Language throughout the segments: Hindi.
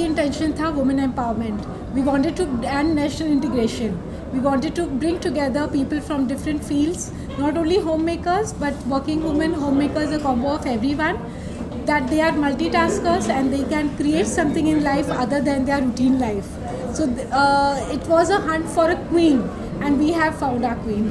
इंटेंशन था women empowerment. We wanted to end national integration. We wanted to bring together people from different fields, not only homemakers but working women, homemakers, a combo of everyone, that they are multitaskers and they can create something in life other than their routine life. So it was a hunt for a queen and we have found our queen.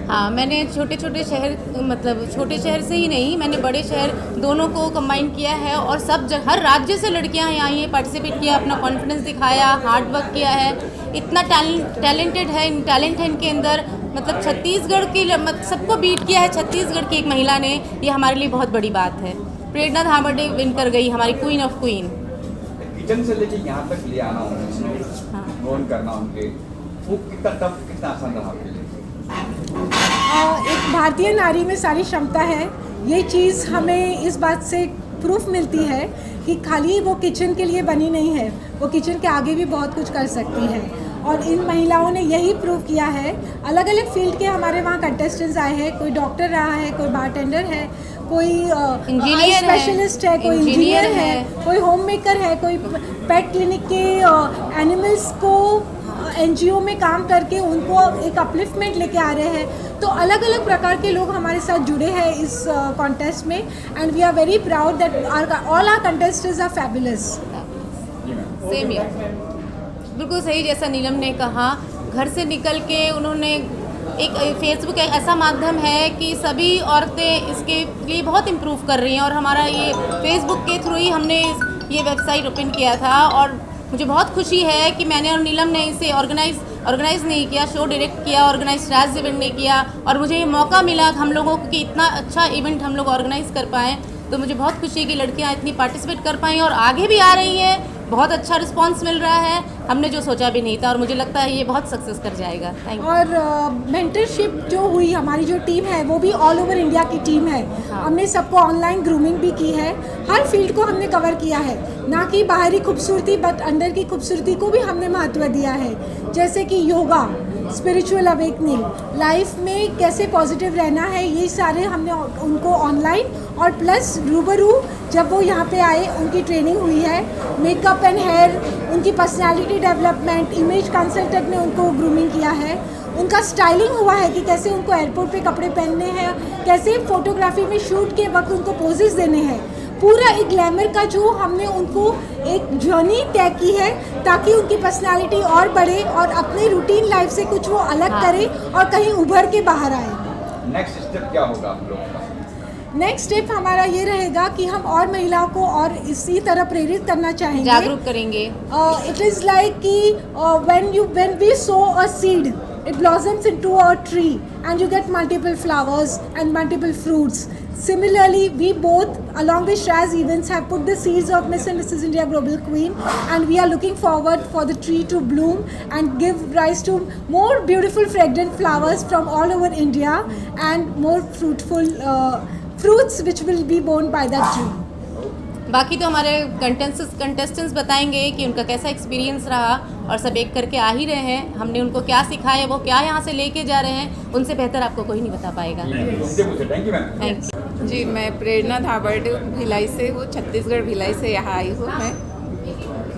हाँ, मैंने छोटे छोटे शहर, मतलब छोटे शहर से ही नहीं, मैंने बड़े शहर दोनों को कंबाइन किया है और सब हर राज्य से लड़कियां यहाँ आई हैं, पार्टिसिपेट किया, अपना कॉन्फिडेंस दिखाया, हार्ड वर्क किया है. इतना टैलेंट है इनके अंदर. मतलब छत्तीसगढ़ की सबको बीट किया है छत्तीसगढ़ की एक महिला ने. ये हमारे लिए बहुत बड़ी बात है. प्रेरणा धाबड़े विन कर गई, हमारी क्वीन ऑफ क्वीन. किचन से लेके यहाँ तक ले आना, उन्हें करना, उनके वो कितना टफ, कितना आसान रहा आपके लिए? एक भारतीय नारी में सारी क्षमता है. ये चीज़ हमें इस बात से प्रूफ मिलती है कि खाली वो किचन के लिए बनी नहीं है, वो किचन के आगे भी बहुत कुछ कर सकती है. और इन महिलाओं ने यही प्रूव किया है. अलग अलग फील्ड के हमारे वहाँ कंटेस्टेंट्स आए हैं. कोई डॉक्टर रहा है, कोई बारटेंडर है, कोई स्पेशलिस्ट है, कोई इंजीनियर है, कोई होम मेकर है, कोई पेट क्लिनिक के एनिमल्स को NGO में काम करके उनको एक अपलिफ्टमेंट लेके आ रहे हैं. तो अलग अलग प्रकार के लोग हमारे साथ जुड़े हैं इस कॉन्टेस्ट में and we are very proud that all our contestants are fabulous. Same year, बिल्कुल सही जैसा नीलम ने कहा. घर से निकल के उन्होंने एक फेसबुक एक ऐसा माध्यम है कि सभी औरतें इसके लिए बहुत इम्प्रूव कर रही हैं. और हमारा ये फेसबुक के थ्रू ही हमने ये वेबसाइट ओपन किया था. और मुझे बहुत खुशी है कि मैंने और नीलम ने इसे ऑर्गेनाइज़ नहीं किया, शो डायरेक्ट किया, ऑर्गेनाइज राज इवेंट ने किया. और मुझे ये मौका मिला हम लोगों को कि इतना अच्छा इवेंट हम लोग ऑर्गेनाइज़ कर पाएँ. तो मुझे बहुत खुशी है कि लड़कियाँ इतनी पार्टिसिपेट कर पाई और आगे भी आ रही हैं. बहुत अच्छा रिस्पांस मिल रहा है, हमने जो सोचा भी नहीं था. और मुझे लगता है ये बहुत सक्सेस कर जाएगा. Thank you. और मेंटरशिप जो हुई, हमारी जो टीम है वो भी ऑल ओवर इंडिया की टीम है. हमने सबको ऑनलाइन ग्रूमिंग भी की है. हर फील्ड को हमने कवर किया है, ना कि बाहरी खूबसूरती बट अंदर की खूबसूरती को भी हमने महत्व दिया है. जैसे कि योगा, स्पिरिचुअल अवेकनिंग, लाइफ में कैसे पॉजिटिव रहना है, ये सारे हमने उनको ऑनलाइन और प्लस रूबरू जब वो यहाँ पे आए उनकी ट्रेनिंग हुई है. मेकअप एंड हेयर, उनकी पर्सनालिटी डेवलपमेंट, इमेज कंसल्टेंट ने उनको ग्रूमिंग किया है. उनका स्टाइलिंग हुआ है कि कैसे उनको एयरपोर्ट पे कपड़े पहनने हैं, कैसे फोटोग्राफी में शूट के वक्त उनको पोजेस देने हैं. पूरा एक ग्लैमर का जो हमने उनको एक जर्नी तय की है ताकि उनकी पर्सनालिटी और बढ़े और अपने रूटीन लाइफ से कुछ वो अलग करे और कहीं उभर के बाहर आए. नेक्स्ट स्टेप क्या होगा आप लोगों का? नेक्स्ट स्टेप हमारा ये रहेगा कि हम और महिलाओं को और इसी तरह प्रेरित करना चाहेंगे, जागरूक करेंगे. इट इज़ लाइक कि when we sow a seed, it blossoms into a tree and you get multiple flowers and multiple fruits. Similarly, we both along with Shraz Events have put the seeds of Miss and Mrs. India Global Queen and we are looking forward for the tree to bloom and give rise to more beautiful fragrant flowers from all over India and more fruitful fruits which will be borne by that tree. बाकी तो हमारे कंटेस्टेंट्स बताएंगे कि उनका कैसा एक्सपीरियंस रहा. और सब एक करके आ ही रहे हैं, हमने उनको क्या सिखाया, वो क्या यहाँ से लेके जा रहे हैं, उनसे बेहतर आपको कोई नहीं बता पाएगा. Thank you. जी, मैं प्रेरणा धाबड़ भिलाई से हूँ, छत्तीसगढ़ भिलाई से यहाँ आई हूँ मैं.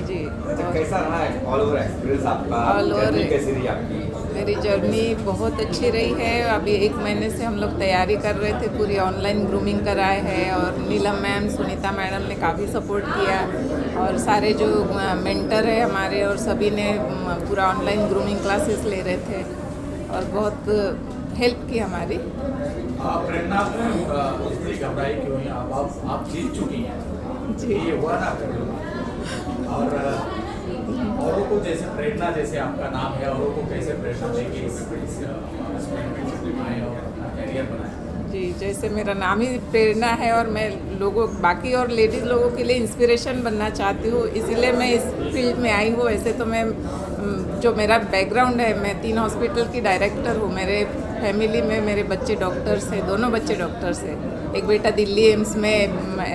जी, कैसा रहा है ऑल ओवर एक्सपीरियंस आपका? ऑल ओवर कैसी रही आपकी? मेरी जर्नी बहुत अच्छी रही है. अभी 1 महीने से हम लोग तैयारी कर रहे थे, पूरी ऑनलाइन ग्रूमिंग कराए हैं और नीलम मैम, सुनीता मैडम ने काफ़ी सपोर्ट किया और सारे जो मेंटर है हमारे और सभी ने पूरा ऑनलाइन ग्रूमिंग क्लासेस ले रहे थे और बहुत हेल्प की हमारी. प्रेरणा घबराई क्यों? आप जीत चुकी हैं जी, ये हुआ ना. और औरों को जैसे प्रेरणा, जैसे आपका नाम है, औरों को कैसे प्रेरणा देगी इस आए और अपना करियर बनाए? जी, जैसे मेरा नाम ही प्रेरणा है और मैं लोगों, बाकी और लेडीज़ लोगों के लिए इंस्पिरेशन बनना चाहती हूँ, इसीलिए मैं इस फील्ड में आई हूँ. वैसे तो मैं जो मेरा बैकग्राउंड है, मैं 3 हॉस्पिटल की डायरेक्टर हूँ. मेरे फैमिली में मेरे बच्चे डॉक्टर्स हैं, दोनों बच्चे डॉक्टर्स हैं. एक बेटा दिल्ली एम्स में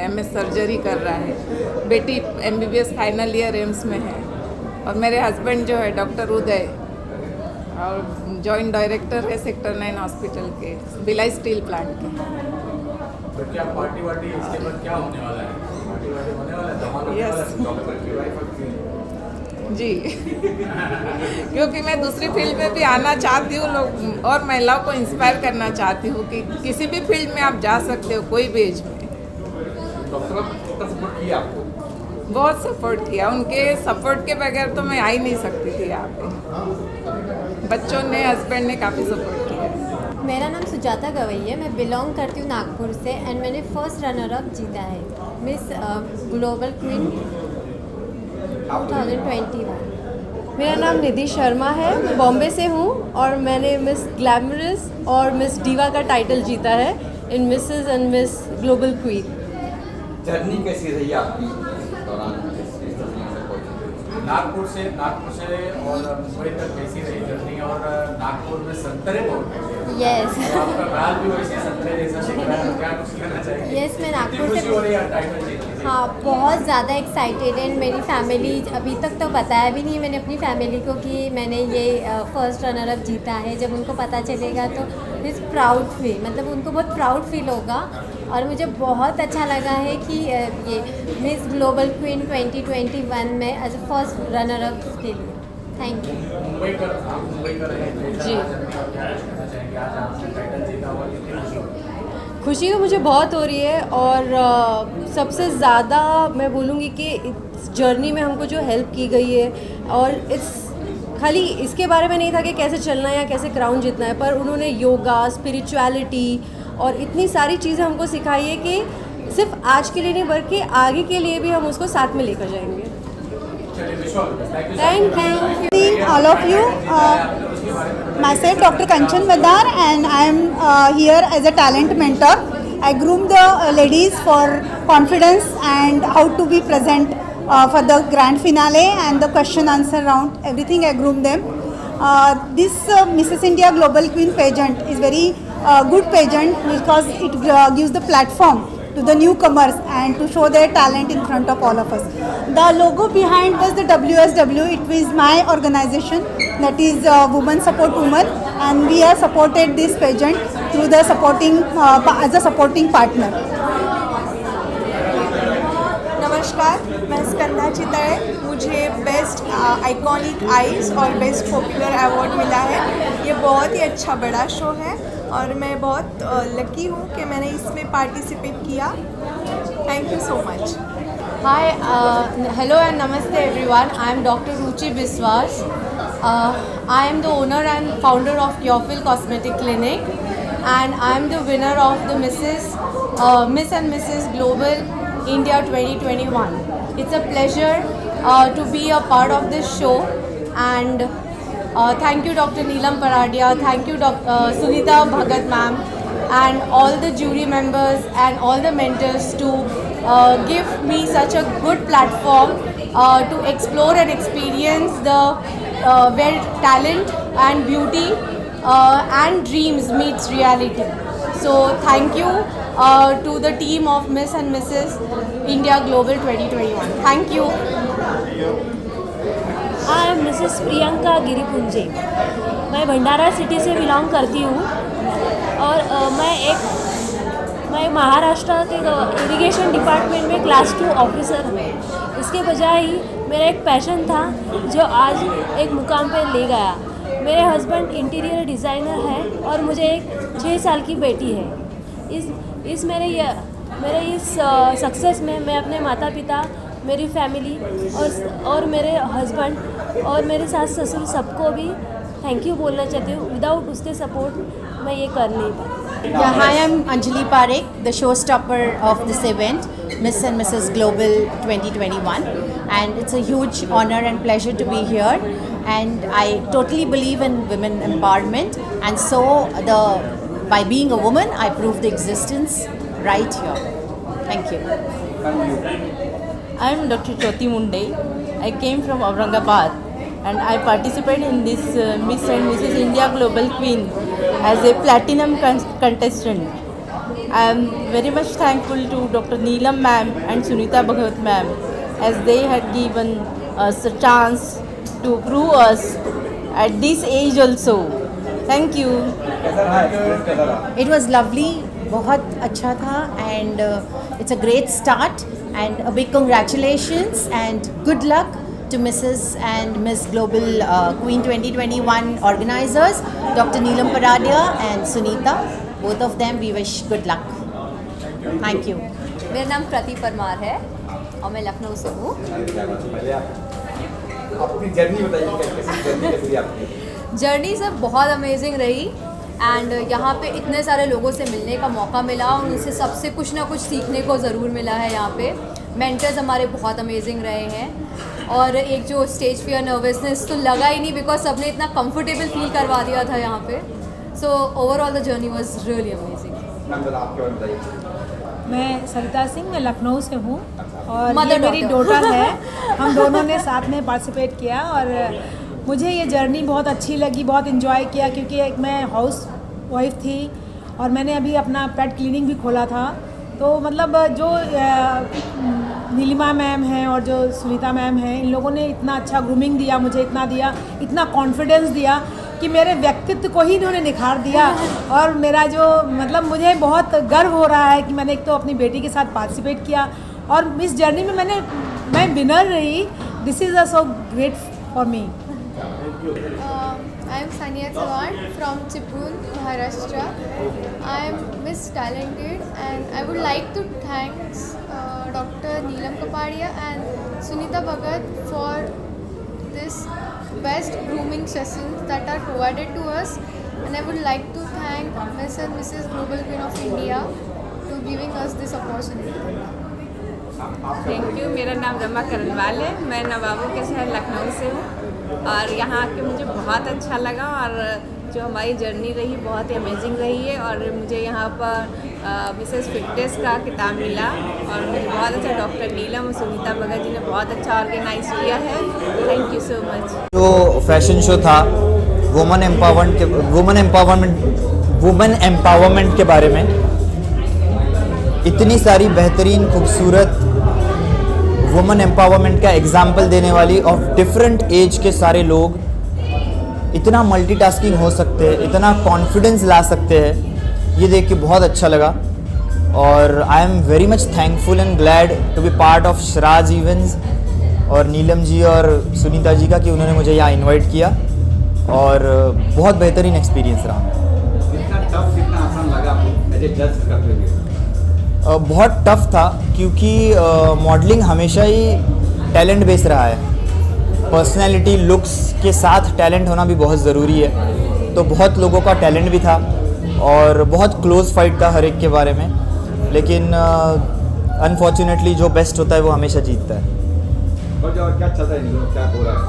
MS सर्जरी कर रहा है, बेटी MBBS फाइनल ईयर एम्स में है और मेरे हस्बैंड जो है डॉक्टर उदय और जॉइंट डायरेक्टर है सेक्टर 9 हॉस्पिटल के, भिलाई स्टील प्लांट के. तो क्या पार्टी वार्टी इसके बाद क्या होने वाला है? पार्टी वाले होने वाला है, धमाल होने Yes. वाला है, डॉक्टर की वाइफ आपकी। जी क्योंकि मैं दूसरी फील्ड में भी आना चाहती हूँ, लोग और महिलाओं को इंस्पायर करना चाहती हूँ कि किसी भी फील्ड में आप जा सकते हो, कोई भी एज में। डॉक्टर ने कितना सपोर्ट किया आपको? बहुत सपोर्ट किया, उनके सपोर्ट के बगैर तो मैं आ ही नहीं सकती थी यहाँ पे। बच्चों ने, हस्बैंड ने काफ़ी सपोर्ट किया। मेरा नाम सुजाता गवई है, मैं बिलोंग करती हूँ नागपुर से एंड मैंने फर्स्ट रनर अप जीता है मिस ग्लोबल क्वीन 2021। मेरा नाम निधि शर्मा है, मैं बॉम्बे से हूँ और मैंने मिस ग्लैमरस और मिस डीवा का टाइटल जीता है in Mrs and Miss Global Queen. Journey कैसी रही आपकी इस दौरान इस तस्वीर से पहुंचे? नागपुर से और मुंबई तक कैसी रही जर्नी, और नागपुर में संतरे बहुत हैं। यस और आपका बाल भी वैसे संतरे जैसा दिख रहा है, तो क्या कुछ कहना चाहेंगे? यस मैं कितनी नागपुर खुशी हो से, रही है टाइटल जीतने से? हाँ बहुत ज़्यादा एक्साइटेड है। मेरी फैमिली अभी तक तो बताया भी नहीं मैंने अपनी फैमिली को कि मैंने ये फर्स्ट रनर अप जीता है। जब उनको पता चलेगा तो इस प्राउड फील, मतलब उनको बहुत प्राउड फील होगा। और मुझे बहुत अच्छा लगा है कि ये मिस ग्लोबल क्वीन 2021 में as a first runner up के लिए थैंक यू। मुंबई का आप मुंबई का रहे थे, जी। क्या कहना चाहेंगे? आज आपने टाइटल जीता हुआ, कितनी खुशी हो रही है? खुशी तो मुझे बहुत हो रही है और सबसे ज़्यादा मैं बोलूँगी कि इस जर्नी में हमको जो हेल्प की गई है, और इस खाली इसके बारे में नहीं था कि कैसे चलना है या कैसे क्राउन जीतना है, पर उन्होंने योगा, स्पिरिचुअलिटी और इतनी सारी चीज़ें हमको सिखाई है कि सिर्फ आज के लिए नहीं बल्कि आगे के लिए भी हम उसको साथ में लेकर जाएंगे। चलिए, wish all the best. Thank you all of you. Myself, Dr. Kanchan Vadar, and I am here as a talent mentor. I groom the ladies for confidence and how to be present for the grand finale and the question answer round. Everything I groom them. This Mrs. India Global Queen pageant is very good pageant because it gives the platform to the newcomers and to show their talent in front of all of us. The logo behind was the WSW. It is my organization, that is Women Support Women, and we have supported this pageant through the supporting as a supporting partner. नमस्कार, मैं स्कंदा चितड़े। मुझे बेस्ट आइकॉनिक आइज और बेस्ट पॉपुलर अवार्ड मिला है। ये बहुत ही अच्छा बड़ा शो है और मैं बहुत लकी हूँ कि मैंने इसमें पार्टिसिपेट किया। Thank you so much. Hi, hello and namaste everyone. I am Dr. Ruchi Biswas. I am the owner and founder of Yourfill Cosmetic Clinic, and I am the winner of the Miss and Mrs. Global India 2021. It's a pleasure to be a part of this show, and thank you Dr. Neelam Paradia, thank you Sunita Bhagat ma'am, and all the jury members and all the mentors to give me such a good platform to explore and experience the where talent and beauty and dreams meets reality. So thank you to the team of Miss and Mrs. India Global 2021. Thank you. I am Mrs Priyanka Giripunje. मैं भंडारा सिटी से बिलोंग करती हूँ और मैं महाराष्ट्र के इरिगेशन डिपार्टमेंट में क्लास 2 ऑफिसर हूँ। इसके बजाय ही मेरा एक पैशन था जो आज एक मुकाम पे ले गया। मेरे हस्बैंड इंटीरियर डिज़ाइनर है और मुझे एक 6 साल की बेटी है। मेरे इस सक्सेस में मैं अपने माता पिता, मेरी फैमिली और मेरे हस्बैंड और मेरे सास ससुर सबको भी थैंक यू बोलना चाहती हूँ। विदाउट उसके सपोर्ट मैं ये कर नहीं पाती। Yeah, hi, I'm Anjali Parekh, the showstopper of this event, Miss and Mrs. Global 2021, and it's a huge honor and pleasure to be here. And I totally believe in women empowerment, and so by being a woman, I prove the existence right here. Thank you. I'm Dr. Jyoti Munde. I came from Aurangabad and I participated in this Miss and Mrs. India Global Queen as a platinum contestant. I am very much thankful to Dr. Neelam ma'am and Sunita Bhagat ma'am as they had given us a chance to prove us at this age also. Thank you. कैसा रहा एक्सपीरियंस, कैसा रहा? It was lovely, बहुत अच्छा था, and it's a great start And a big congratulations and good luck to Mrs. and Miss Global Queen 2021 organizers, Dr. Neelam Paradia and Sunita. Both of them, we wish good luck. Thank you. मेरा नाम प्रति परमार है और मैं लखनऊ से हूँ। पहले आप अपनी जर्नी बताइए, कैसी जर्नी रही आपकी? जर्नी सब बहुत अमेजिंग रही एंड यहाँ पे इतने सारे लोगों से मिलने का मौका मिला और उनसे सबसे कुछ ना कुछ सीखने को ज़रूर मिला है। यहाँ पे मेंटर्स हमारे बहुत अमेजिंग रहे हैं और एक जो स्टेज फियर नर्वसनेस तो लगा ही नहीं बिकॉज सबने इतना कंफर्टेबल फील करवा दिया था यहाँ पे। So overall the journey was really amazing. मैं सरिता सिंह, मैं लखनऊ से हूँ और ये मेरी डॉटर है। हम दोनों ने साथ में पार्टिसिपेट किया और मुझे ये जर्नी बहुत अच्छी लगी, बहुत इन्जॉय किया क्योंकि एक मैं हाउस वाइफ थी और मैंने अभी अपना पेट क्लिनिक भी खोला था। तो मतलब जो नीलिमा मैम हैं और जो सुनीता मैम हैं, इन लोगों ने इतना अच्छा ग्रूमिंग दिया, मुझे इतना दिया, इतना कॉन्फिडेंस दिया कि मेरे व्यक्तित्व को ही इन्होंने निखार दिया। और मेरा जो मतलब मुझे बहुत गर्व हो रहा है कि मैंने एक तो अपनी बेटी के साथ पार्टिसिपेट किया और इस जर्नी में मैं विनर रही। This is so great for me. I am Sania Chavan from Chipun, Maharashtra. I am Miss Talented and I would like to thank Dr. Neelam Kapadia and Sunita Bhagat for this best grooming sessions that are provided to us, and I would like to thank Miss and Mrs. Global Queen of India to giving us this opportunity. Thank you. मेरा नाम रमा करनवाल है, मैं नवाबों के शहर लखनऊ से हूँ और यहाँ आके मुझे बहुत अच्छा लगा और जो हमारी जर्नी रही बहुत ही अमेजिंग रही है और मुझे यहाँ पर मिसेस फिटनेस का खिताब मिला और मुझे बहुत अच्छा डॉक्टर नीलम और सुनीता भगत जी ने बहुत अच्छा ऑर्गेनाइज किया है। Thank you so much. जो फैशन शो था वुमेन एम्पावरमेंट के बारे में, इतनी सारी बेहतरीन खूबसूरत वुमेन एम्पावरमेंट का एग्जाम्पल देने वाली ऑफ डिफरेंट एज के सारे लोग इतना मल्टीटास्किंग हो सकते हैं, इतना कॉन्फिडेंस ला सकते हैं, ये देख के बहुत अच्छा लगा। और I am very much thankful and glad to be part of Sharaj events और नीलम जी और सुनीता जी का कि उन्होंने मुझे यहाँ इनवाइट किया और बहुत बेहतरीन एक्सपीरियंस रहा। कितना टफ, कितना आसान लगा आपको एज ए जज करते हुए? बहुत टफ था क्योंकि मॉडलिंग हमेशा ही टैलेंट बेस्ड रहा है। पर्सनैलिटी, लुक्स के साथ टैलेंट होना भी बहुत ज़रूरी है। तो बहुत लोगों का टैलेंट भी था और बहुत क्लोज फाइट था हर एक के बारे में, लेकिन अनफॉर्चुनेटली जो बेस्ट होता है वो हमेशा जीतता है। और क्या चल रहा है, क्या हो रहा है?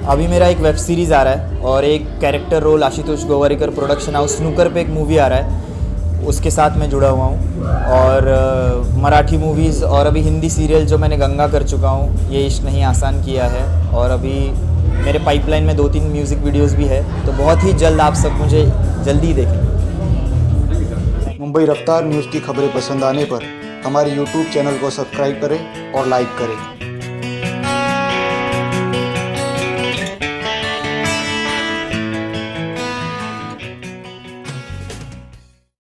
अभी मेरा एक वेब सीरीज़ आ रहा है और एक character role Ashutosh Gowariker production house snooker पे एक मूवी आ रहा है, उसके साथ मैं जुड़ा हुआ हूँ। और मराठी मूवीज़ और अभी हिंदी सीरियल जो मैंने गंगा कर चुका हूँ, ये इश्क नहीं आसान किया है, और अभी मेरे पाइपलाइन में 2-3 म्यूज़िक वीडियोस भी है। तो बहुत ही जल्द आप सब मुझे जल्दी देखेंगे। मुंबई रफ्तार न्यूज़ की खबरें पसंद आने पर हमारे YouTube चैनल को सब्सक्राइब करें और लाइक करें।